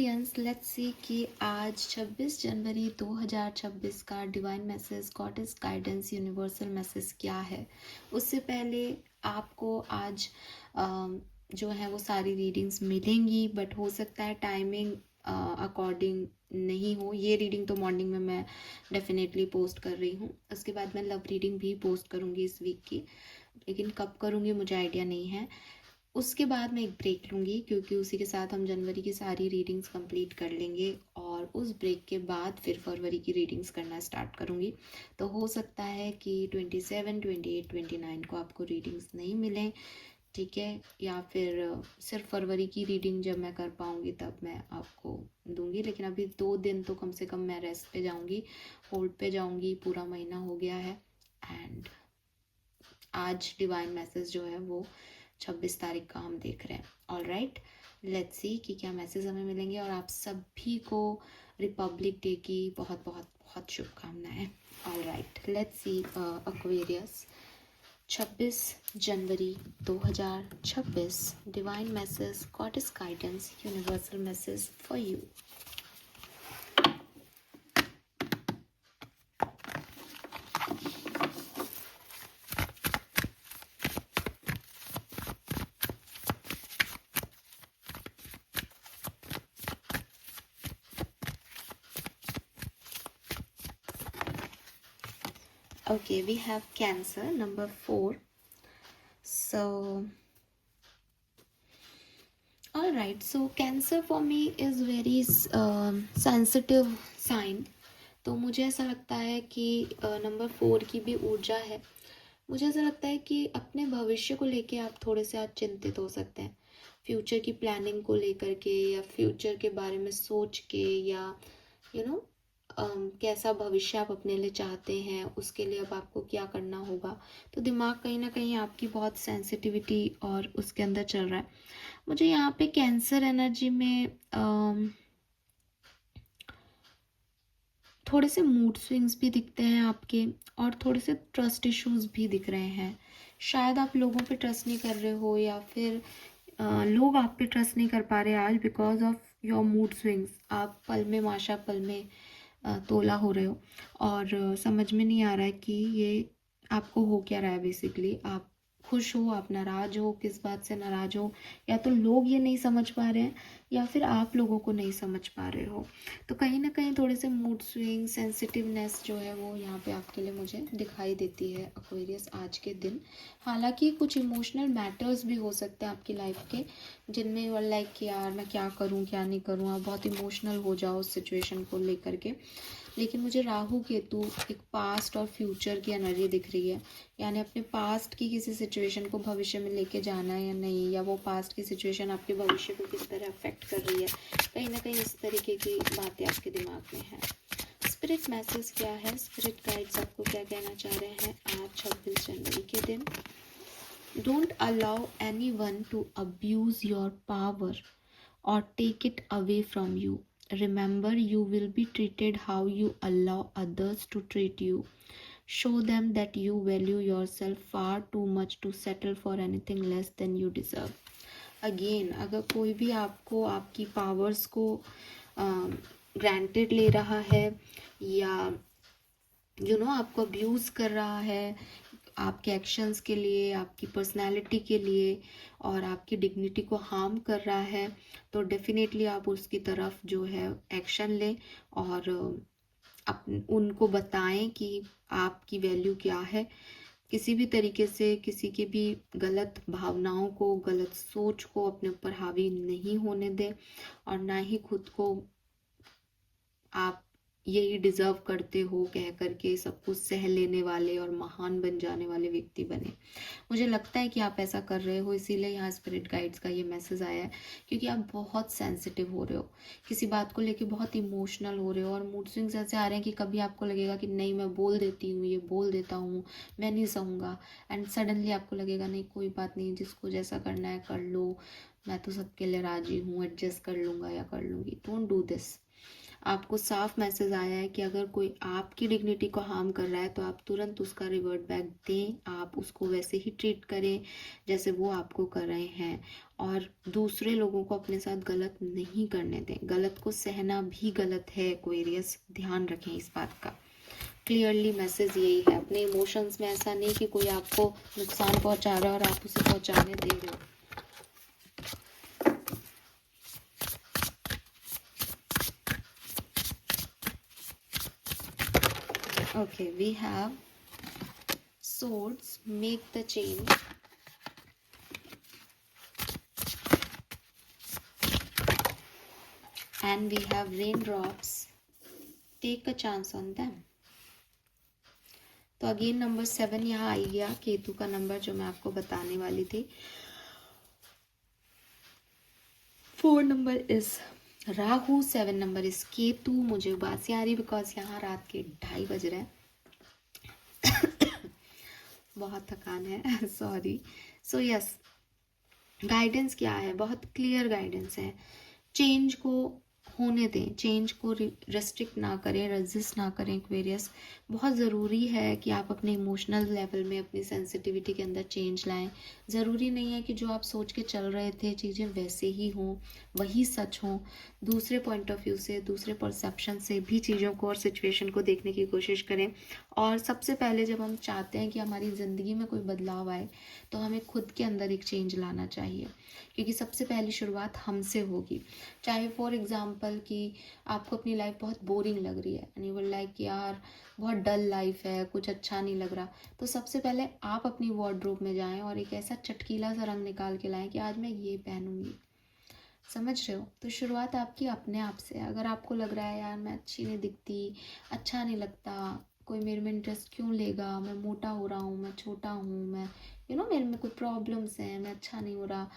Aquarians, let's see कि आज 26 जनवरी 2026 का divine message, goddess guidance, universal message क्या है। उससे पहले आपको आज जो है वो सारी रीडिंग्स मिलेंगी, बट हो सकता है टाइमिंग अकॉर्डिंग नहीं हो। ये रीडिंग तो मॉर्निंग में मैं डेफिनेटली पोस्ट कर रही हूँ, उसके बाद मैं लव रीडिंग भी पोस्ट करूँगी इस वीक की, लेकिन कब करूँगी मुझे आइडिया नहीं है। उसके बाद मैं एक ब्रेक लूँगी, क्योंकि उसी के साथ हम जनवरी की सारी रीडिंग्स कंप्लीट कर लेंगे और उस ब्रेक के बाद फिर फरवरी की रीडिंग्स करना स्टार्ट करूँगी। तो हो सकता है कि 27, 28, 29 को आपको रीडिंग्स नहीं मिलें, ठीक है, या फिर सिर्फ फरवरी की रीडिंग जब मैं कर पाऊँगी तब मैं आपको दूँगी। लेकिन अभी 2 दिन तो कम से कम मैं रेस्ट पे जाऊँगी, होल्ड पे जाऊँगी। पूरा महीना हो गया है एंड आज डिवाइन मैसेज जो है वो 26 तारीख का हम देख रहे हैं। ऑल राइट, लेट्स सी कि क्या मैसेज हमें मिलेंगे। और आप सभी को रिपब्लिक डे की बहुत बहुत बहुत शुभकामनाएं। All right, let's see Aquarius, 26 January 2026, divine message, goddess guidance, universal message for you. Okay, we have Cancer, number 4. So, all right. So, Cancer for me is very sensitive sign. तो मुझे ऐसा लगता है कि नंबर 4 की भी ऊर्जा है। मुझे ऐसा लगता है कि अपने भविष्य को लेके आप थोड़े से आज चिंतित हो सकते हैं, फ्यूचर की प्लानिंग को लेकर के, या फ्यूचर के बारे में सोच के, या यू नो कैसा भविष्य आप अपने लिए चाहते हैं, उसके लिए अब आपको क्या करना होगा। तो दिमाग कहीं ना कहीं आपकी बहुत सेंसिटिविटी और उसके अंदर चल रहा है। मुझे यहाँ पे कैंसर एनर्जी में थोड़े से मूड स्विंग्स भी दिखते हैं आपके, और थोड़े से ट्रस्ट इश्यूज भी दिख रहे हैं। शायद आप लोगों पे ट्रस्ट नहीं कर रहे हो, या फिर लोग आप पे ट्रस्ट नहीं कर पा रहे आज because of your mood swings. आप पल में माशा, पल में तोला हो रहे हो, और समझ में नहीं आ रहा है कि ये आपको हो क्या रहा है। बेसिकली आप खुश हो, आप नाराज हो, किस बात से नाराज हो, या तो लोग ये नहीं समझ पा रहे हैं, या फिर आप लोगों को नहीं समझ पा रहे हो। तो कहीं ना कहीं थोड़े से मूड स्विंग, सेंसिटिवनेस जो है वो यहाँ पे आपके लिए मुझे दिखाई देती है एक्वेरियस आज के दिन। हालांकि कुछ इमोशनल मैटर्स भी हो सकते हैं आपकी लाइफ के, जिनमें यू आर लाइक कि यार मैं क्या करूँ क्या नहीं करूँ, आप बहुत इमोशनल हो जाओ उस सिचुएशन को लेकर के। लेकिन मुझे राहु केतु एक पास्ट और फ्यूचर की एनर्जी दिख रही है, यानी अपने पास्ट की किसी सिचुएशन को भविष्य में लेके जाना है या नहीं, या वो पास्ट की सिचुएशन आपके भविष्य को किस तरह अफेक्ट कर रही है। कहीं ना कहीं इस तरीके की बातें आपके दिमाग में हैं। स्पिरिट मैसेज क्या है, स्पिरिट गाइड्स आपको क्या कहना चाह रहे हैं आज 26 जनवरी के दिन। Don't allow anyone to abuse your power or take it away from you. Remember, you will be treated how you allow others to treat you. Show them that you value yourself far too much to settle for anything less than you deserve. Again, अगर कोई भी आपको आपकी powers को granted ले रहा है, या आपको अब्यूज़ कर रहा है आपके एक्शंस के लिए, आपकी पर्सनालिटी के लिए, और आपकी डिग्निटी को हार्म कर रहा है, तो डेफिनेटली आप उसकी तरफ जो है एक्शन लें, और उनको बताएं कि आपकी वैल्यू क्या है। किसी भी तरीके से किसी की भी गलत भावनाओं को, गलत सोच को अपने ऊपर हावी नहीं होने दें, और ना ही खुद को आप यही डिजर्व करते हो कह करके सब कुछ सह लेने वाले और महान बन जाने वाले व्यक्ति बने। मुझे लगता है कि आप ऐसा कर रहे हो, इसीलिए यहाँ स्पिरिट गाइड्स का ये मैसेज आया है, क्योंकि आप बहुत सेंसिटिव हो रहे हो, किसी बात को लेके बहुत इमोशनल हो रहे हो, और मूड स्विंग्स ऐसे आ रहे हैं कि कभी आपको लगेगा कि नहीं मैं बोल देती हूँ, ये बोल देता हूँ, मैं नहीं सहूँगा, एंड सडनली आपको लगेगा नहीं कोई बात नहीं, जिसको जैसा करना है कर लो, मैं तो सबके लिए राजी हूँ, एडजस्ट कर लूँगा या कर लूँगी। Don't do this. आपको साफ मैसेज आया है कि अगर कोई आपकी डिग्निटी को हार्म कर रहा है तो आप तुरंत उसका रिवर्ट बैक दें, आप उसको वैसे ही ट्रीट करें जैसे वो आपको कर रहे हैं, और दूसरे लोगों को अपने साथ गलत नहीं करने दें। गलत को सहना भी गलत है एक्वेरियस, ध्यान रखें इस बात का। क्लियरली मैसेज यही है। अपने इमोशंस में ऐसा नहीं कि कोई आपको नुकसान पहुंचा रहा है और आप उसे पहुंचाने दे रहे हो। Okay, we have swords, make the change. And we have raindrops, take a chance on them. तो अगेन नंबर 7 यहाँ आई गया, केतु का नंबर जो मैं आपको बताने वाली थी। 4 number is Rahu, 7 number is Ketu. मुझे उबासी आ रही बिकॉज यहाँ रात के 2:30 बज रहे हैं। बहुत थकान है, सॉरी। सो यस, गाइडेंस क्या है? बहुत क्लियर गाइडेंस है। चेंज को होने दें, चेंज को रेस्ट्रिक्ट ना करें, रेजिस्ट ना करें एक्वेरियस। बहुत ज़रूरी है कि आप अपने इमोशनल लेवल में अपनी सेंसिटिविटी के अंदर चेंज लाएं। ज़रूरी नहीं है कि जो आप सोच के चल रहे थे चीज़ें वैसे ही हों, वही सच हों। दूसरे पॉइंट ऑफ व्यू से, दूसरे परसेप्शन से भी चीज़ों को और सिचुएशन को देखने की कोशिश करें। और सबसे पहले जब हम चाहते हैं कि हमारी ज़िंदगी में कोई बदलाव आए तो हमें खुद के अंदर एक चेंज लाना चाहिए, क्योंकि सबसे पहली शुरुआत हमसे होगी। चाहे फॉर एग्जांपल कि आपको अपनी लाइफ बहुत बोरिंग लग रही है एंड यू विल लाइक यार बहुत डल लाइफ है, कुछ अच्छा नहीं लग रहा, तो सबसे पहले आप अपनी वार्डरोब में जाएं और एक ऐसा चटकीला सा रंग निकाल के लाएं कि आज मैं ये पहनूंगी। समझ रहे हो? तो शुरुआत आपकी अपने आप से है। अगर आपको लग रहा है यार मैं अच्छी नहीं दिखती, अच्छा नहीं लगता, कोई मेरे में इंटरेस्ट क्यों लेगा, मैं मोटा हो रहा हूँ, मैं छोटा हूँ, मैं मेरे में कोई प्रॉब्लम्स हैं, मैं अच्छा नहीं हो रहा,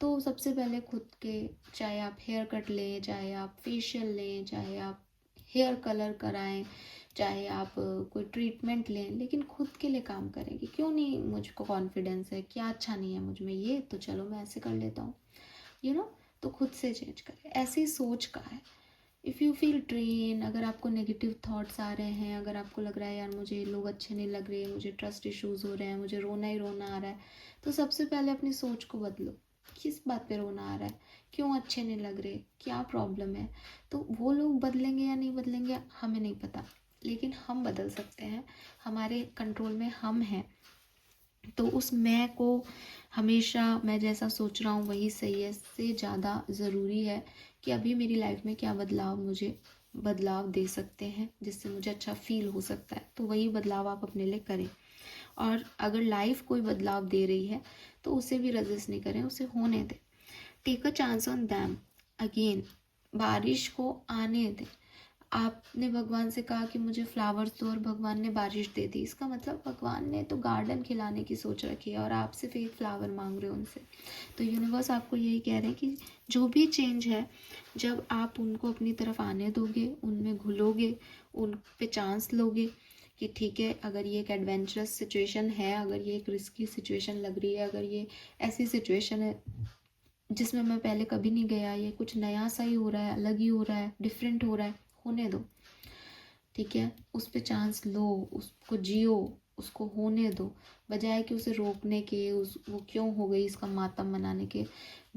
तो सबसे पहले खुद के, चाहे आप हेयर कट लें, चाहे आप फेशियल लें, चाहे आप हेयर कलर कराएं, चाहे आप कोई ट्रीटमेंट लें, लेकिन खुद के लिए काम करें कि क्यों नहीं, मुझको कॉन्फिडेंस है, क्या अच्छा नहीं है मुझ में ये, तो चलो मैं ऐसे कर लेता हूँ। तो खुद से चेंज करें। ऐसी सोच का है। इफ़ यू फील ड्रेन, अगर आपको नेगेटिव थॉट्स आ रहे हैं, अगर आपको लग रहा है यार मुझे लोग अच्छे नहीं लग रहे, मुझे ट्रस्ट इश्यूज़ हो रहे हैं, मुझे रोना ही रोना आ रहा है, तो सबसे पहले अपनी सोच को बदलो। किस बात पे रोना आ रहा है, क्यों अच्छे नहीं लग रहे, क्या प्रॉब्लम है? तो वो लोग बदलेंगे या नहीं बदलेंगे हमें नहीं पता, लेकिन हम बदल सकते हैं। हमारे कंट्रोल में हम हैं। तो उस मैं को हमेशा मैं जैसा सोच रहा हूँ वही सही है से ज़्यादा ज़रूरी है कि अभी मेरी लाइफ में क्या बदलाव मुझे बदलाव दे सकते हैं जिससे मुझे अच्छा फील हो सकता है, तो वही बदलाव आप अपने लिए करें। और अगर लाइफ कोई बदलाव दे रही है तो उसे भी रजिस्ट नहीं करें, उसे होने दें। Take a chance on them. Again, बारिश को आने दें। आपने भगवान से कहा कि मुझे फ्लावर्स दो और भगवान ने बारिश दे दी, इसका मतलब भगवान ने तो गार्डन खिलाने की सोच रखी है और आप सिर्फ एक फ्लावर मांग रहे हो उनसे। तो यूनिवर्स आपको यही कह रहे हैं कि जो भी चेंज है, जब आप उनको अपनी तरफ आने दोगे, उनमें घुलोगे, उन पे चांस लोगे कि ठीक है, अगर ये एक एडवेंचरस सिचुएशन है, अगर ये एक रिस्की सिचुएशन लग रही है, अगर ये ऐसी सिचुएशन है जिसमें मैं पहले कभी नहीं गया, ये कुछ नया सा ही हो रहा है, अलग ही हो रहा है, डिफरेंट हो रहा है, होने दो। ठीक है, उस पर चांस लो, उसको जियो, उसको होने दो, बजाय कि उसे रोकने के, वो क्यों हो गई इसका मातम मनाने के।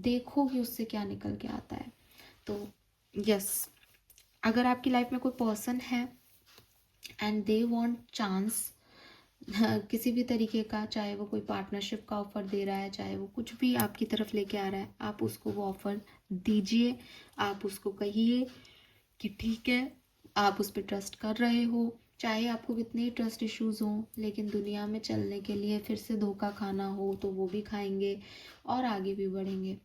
देखो कि उससे क्या निकल के आता है। तो यस, अगर आपकी लाइफ में कोई पर्सन है एंड दे वांट चांस किसी भी तरीके का, चाहे वो कोई पार्टनरशिप का ऑफर दे रहा है, चाहे वो कुछ भी आपकी तरफ लेके आ रहा है, आप उसको वो ऑफर दीजिए। आप उसको कहिए कि ठीक है, आप उस पर ट्रस्ट कर रहे हो, चाहे आपको कितने ही ट्रस्ट इश्यूज हों, लेकिन दुनिया में चलने के लिए फिर से धोखा खाना हो तो वो भी खाएंगे और आगे भी बढ़ेंगे।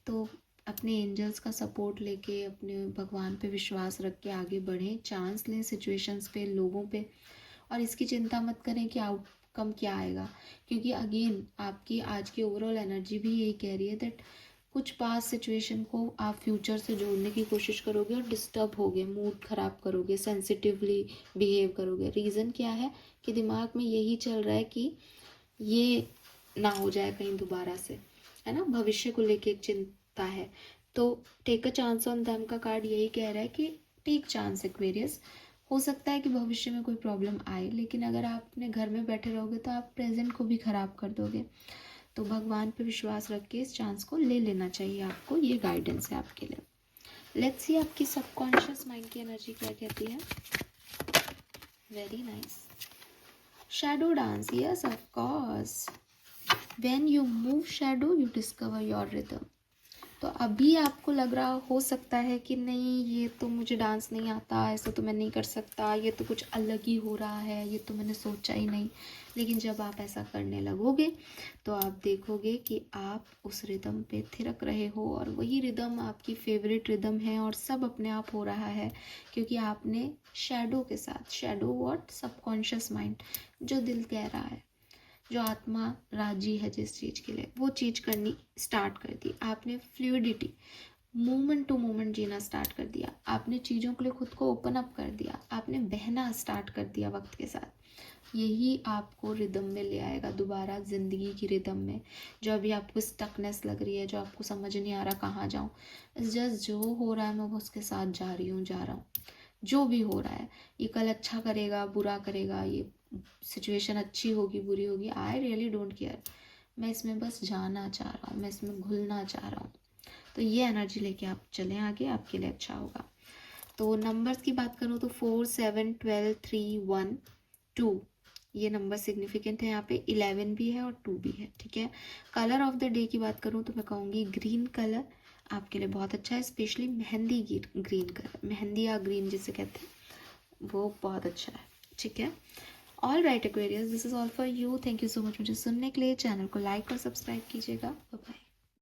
तो अपने एंजल्स का सपोर्ट लेके, अपने भगवान पे विश्वास रख के आगे बढ़ें, चांस लें सिचुएशंस पे, लोगों पे, और इसकी चिंता मत करें कि आउटकम क्या आएगा, क्योंकि अगेन आपकी आज की ओवरऑल एनर्जी भी यही कह रही है दैट कुछ पास सिचुएशन को आप फ्यूचर से जोड़ने की कोशिश करोगे और डिस्टर्ब होगे, मूड ख़राब करोगे, सेंसिटिवली बिहेव करोगे। रीज़न क्या है कि दिमाग में यही चल रहा है कि ये ना हो जाए कहीं दोबारा से, है ना, भविष्य को लेके एक चिंता है। तो take a chance on them का कार्ड यही कह रहा है कि टेक चांस एक्वेरियस। हो सकता है कि भविष्य में कोई प्रॉब्लम आए, लेकिन अगर आप अपने घर में बैठे रहोगे तो आप प्रेजेंट को भी ख़राब कर दोगे। तो भगवान पे विश्वास रख के इस चांस को ले लेना चाहिए आपको, ये गाइडेंस है आपके लिए। लेट्स सी आपकी सबकॉन्शियस माइंड की एनर्जी क्या कहती है। Very nice. Shadow dance, yes of course, when you move shadow you discover your rhythm. तो अभी आपको लग रहा हो सकता है कि नहीं ये तो मुझे डांस नहीं आता, ऐसा तो मैं नहीं कर सकता, ये तो कुछ अलग ही हो रहा है, ये तो मैंने सोचा ही नहीं। लेकिन जब आप ऐसा करने लगोगे तो आप देखोगे कि आप उस रिदम पे थिरक रहे हो और वही रिदम आपकी फेवरेट रिदम है और सब अपने आप हो रहा है, क्योंकि आपने शैडो के साथ, शैडो व्हाट, सबकॉन्शियस माइंड, जो दिल कह रहा है, जो आत्मा राजी है जिस चीज़ के लिए, वो चीज़ करनी स्टार्ट कर दी। आपने फ्लूइडिटी, मोमेंट टू मोमेंट जीना स्टार्ट कर दिया। आपने चीज़ों के लिए खुद को ओपन अप कर दिया। आपने बहना स्टार्ट कर दिया वक्त के साथ। यही आपको रिदम में ले आएगा दोबारा, ज़िंदगी की रिदम में। जो अभी आपको स्टकनेस लग रही है, जो आपको समझ नहीं आ रहा कहाँ जाऊँ, जस्ट जो हो रहा है मैं उसके साथ जा रहा हूँ। जो भी हो रहा है, ये कल अच्छा करेगा बुरा करेगा, ये सिचुएशन अच्छी होगी बुरी होगी, आई रियली डोंट केयर, मैं इसमें बस जाना चाह रहा हूँ, मैं इसमें घुलना चाह रहा हूँ। तो ये एनर्जी लेके आप चलें आगे, आपके लिए अच्छा होगा। तो नंबर्स की बात करूँ तो 4, 7, 12, 3, 1, 2, ये नंबर सिग्निफिकेंट है यहाँ पे। 11 भी है और 2 भी है, ठीक है। कलर ऑफ द डे की बात करूँ तो मैं कहूँगी ग्रीन कलर आपके लिए बहुत अच्छा है, specially mehndi green colour, mehndi या ग्रीन जिसे कहते हैं, वो बहुत अच्छा है, ठीक है। All right Aquarius, this is all for you. Thank you so much मुझे सुनने के लिए। चैनल को लाइक और सब्सक्राइब कीजिएगा। Bye bye.